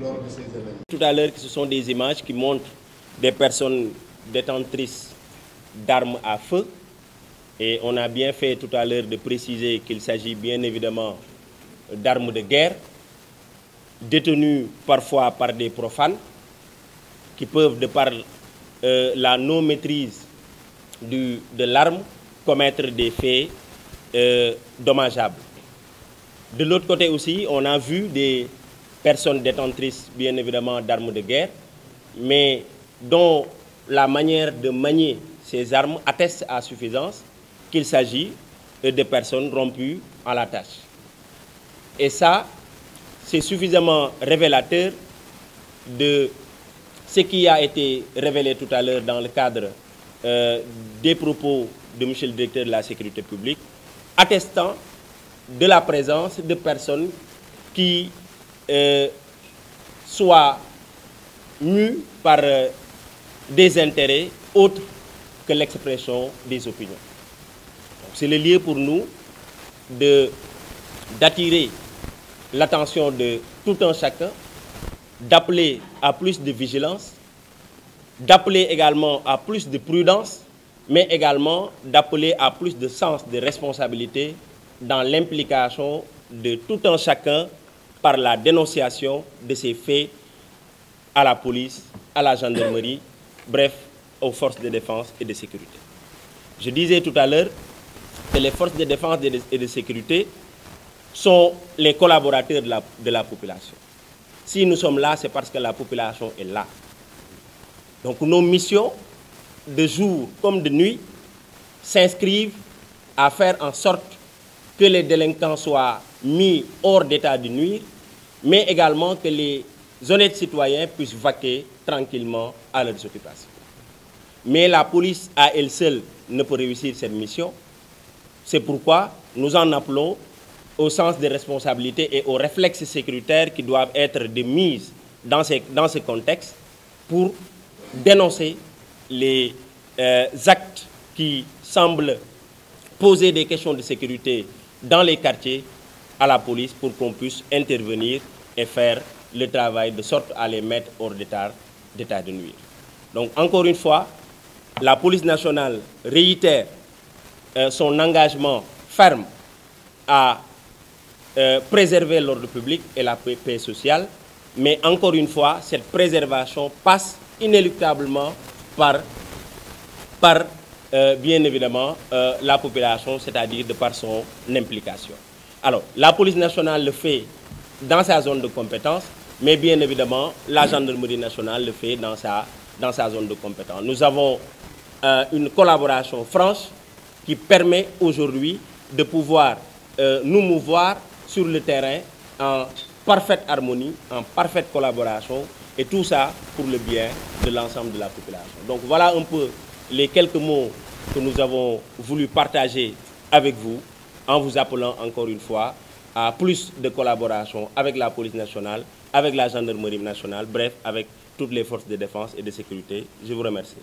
lors de ces événements. Tout à l'heure, ce sont des images qui montrent des personnes détentrices d'armes à feu. Et on a bien fait tout à l'heure de préciser qu'il s'agit bien évidemment d'armes de guerre, détenues parfois par des profanes, qui peuvent, de par la non-maîtrise de l'arme, commettre des faits dommageables. De l'autre côté aussi, on a vu des personnes détentrices, bien évidemment, d'armes de guerre, mais dont la manière de manier ces armes atteste à suffisance qu'il s'agit de personnes rompues à la tâche. Et ça, c'est suffisamment révélateur de ce qui a été révélé tout à l'heure dans le cadre des propos de M. le directeur de la sécurité publique, attestant de la présence de personnes qui soient mues par des intérêts autres que l'expression des opinions. C'est le lieu pour nous d'attirer l'attention de tout un chacun, d'appeler à plus de vigilance, d'appeler également à plus de prudence, mais également d'appeler à plus de sens de responsabilité dans l'implication de tout un chacun par la dénonciation de ces faits à la police, à la gendarmerie, bref, aux forces de défense et de sécurité. Je disais tout à l'heure que les forces de défense et de sécurité sont les collaborateurs de la population. Si nous sommes là, c'est parce que la population est là. Donc nos missions, de jour comme de nuit, s'inscrivent à faire en sorte que les délinquants soient mis hors d'état de nuire, mais également que les honnêtes citoyens puissent vaquer tranquillement à leurs occupations. Mais la police à elle seule ne peut réussir cette mission. C'est pourquoi nous en appelons au sens des responsabilités et aux réflexes sécuritaires qui doivent être de mise dans ce contexte pour dénoncer les actes qui semblent poser des questions de sécurité dans les quartiers à la police pour qu'on puisse intervenir et faire le travail de sorte à les mettre hors d'état de nuire. Donc encore une fois, la police nationale réitère son engagement ferme à préserver l'ordre public et la paix sociale, mais encore une fois, cette préservation passe inéluctablement par bien évidemment la population, c'est-à-dire de par son implication. Alors, la police nationale le fait dans sa zone de compétence, mais bien évidemment, la gendarmerie nationale le fait dans sa zone de compétence. Nous avons une collaboration franche qui permet aujourd'hui de pouvoir nous mouvoir sur le terrain en parfaite harmonie, en parfaite collaboration, et tout ça pour le bien de l'ensemble de la population. Donc voilà un peu les quelques mots que nous avons voulu partager avec vous, en vous appelant encore une fois à plus de collaboration avec la police nationale, avec la gendarmerie nationale, bref, avec toutes les forces de défense et de sécurité. Je vous remercie.